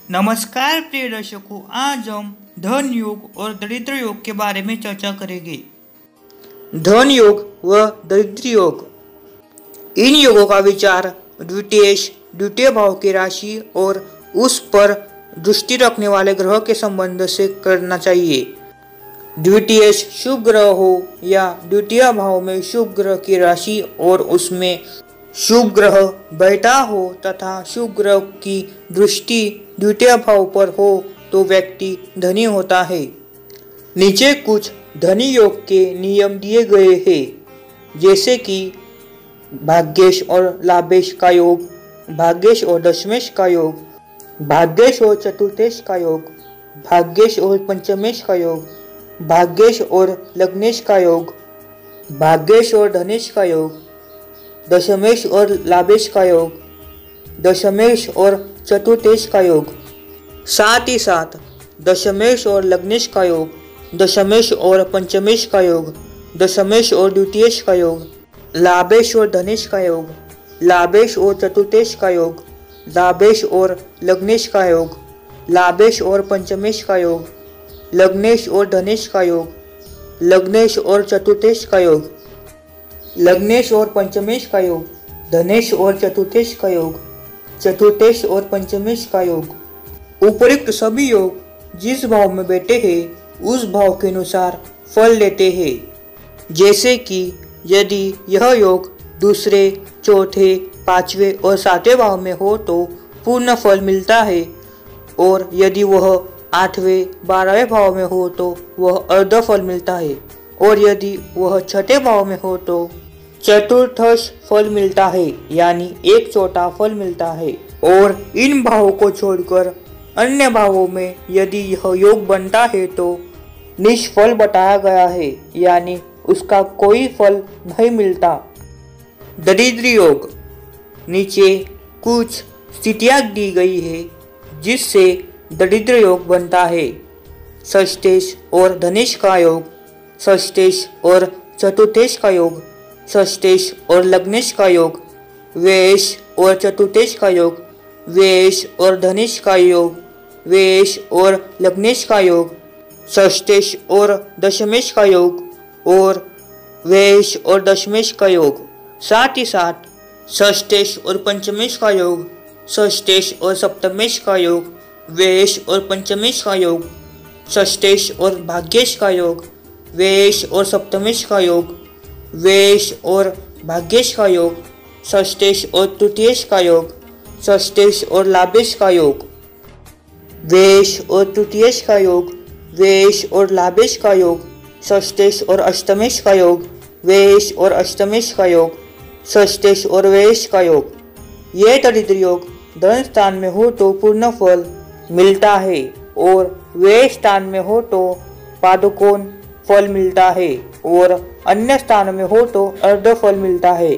नमस्कार प्रिय दर्शकों, आज हम धन योग और दरिद्र योग के बारे में चर्चा करेंगे। धन योग व दरिद्र योग, इन योगों का विचार द्वितीय भाव की राशि और उस पर दृष्टि रखने वाले ग्रह के संबंध से करना चाहिए। द्वितीय शुभ ग्रह हो या द्वितीय भाव में शुभ ग्रह की राशि और उसमें शुभ ग्रह बैठा हो तथा शुभ ग्रह की दृष्टि द्वितीय भाव पर हो तो व्यक्ति धनी होता है। नीचे कुछ धनी योग के नियम दिए गए हैं, जैसे कि भाग्येश और लाभेश का योग, भाग्येश और दशमेश का योग, भाग्येश और चतुर्थेश का योग, भाग्येश और पंचमेश का योग, भाग्येश और लग्नेश का योग, भाग्येश और धनेश का योग, दशमेश और लाभेश का योग, दशमेश और चतुर्थेश का योग, साथ ही साथ दशमेश और लग्नेश का योग, दशमेश और पंचमेश का योग, दशमेश और द्वितीयेश का योग, लाभेश और धनेश का योग, लाभेश और चतुर्थेश का योग, लाभेश और लग्नेश का योग, लाभेश और पंचमेश का योग, लग्नेश और धनेश का योग, लग्नेश और चतुर्थेश का योग, लग्नेश और पंचमेश का योग, धनेश और चतुर्थेश का योग, चतुर्थेश और पंचमेश का योग। उपरोक्त सभी योग जिस भाव में बैठे हैं उस भाव के अनुसार फल लेते हैं। जैसे कि यदि यह योग दूसरे, चौथे, पांचवें और सातवें भाव में हो तो पूर्ण फल मिलता है, और यदि वह 8वें, 12वें भाव में हो तो वह अर्ध फल मिलता है, और यदि वह छठे भाव में हो तो चतुर्थश फल मिलता है, यानी 1/4 फल मिलता है। और इन भावों को छोड़कर अन्य भावों में यदि यह योग बनता है तो निष्फल बताया गया है, यानी उसका कोई फल नहीं मिलता। दरिद्र योग, नीचे कुछ स्थितियां दी गई है जिससे दरिद्र योग बनता है। षष्ठेश और धनेश का योग, षष्ठेश और चतुर्थेश का योग, षष्ठेश और लग्नेश का योग, व्ययेश और चतुर्थेश का योग, व्ययेश और धनेश का योग, व्ययेश और लग्नेश का योग, षष्ठेश और दशमेश का योग और व्ययेश और दशमेश का योग। साथ ही साथ षष्ठेश और पंचमेश का योग, षष्ठेश और सप्तमेश का योग, व्ययेश और पंचमेश का योग, षष्ठेश और भाग्येश का योग, व्ययेश और सप्तमेश का योग, व्ययेश और भाग्येश का योग, षष्ठेश और तृतीयेश का योग, षष्ठेश और लाभेश का योग, व्ययेश और तृतीयेश का योग, व्ययेश और लाभेश का योग, षष्ठेश और अष्टमेश का योग, व्ययेश और अष्टमेश का योग, षष्ठेश और व्ययेश का योग। यह दरिद्र योग धन स्थान में हो तो पूर्ण फल मिलता है, और व्यय स्थान में हो तो पादुकोण फल मिलता है, और अन्य स्थान में हो तो अर्ध फल मिलता है।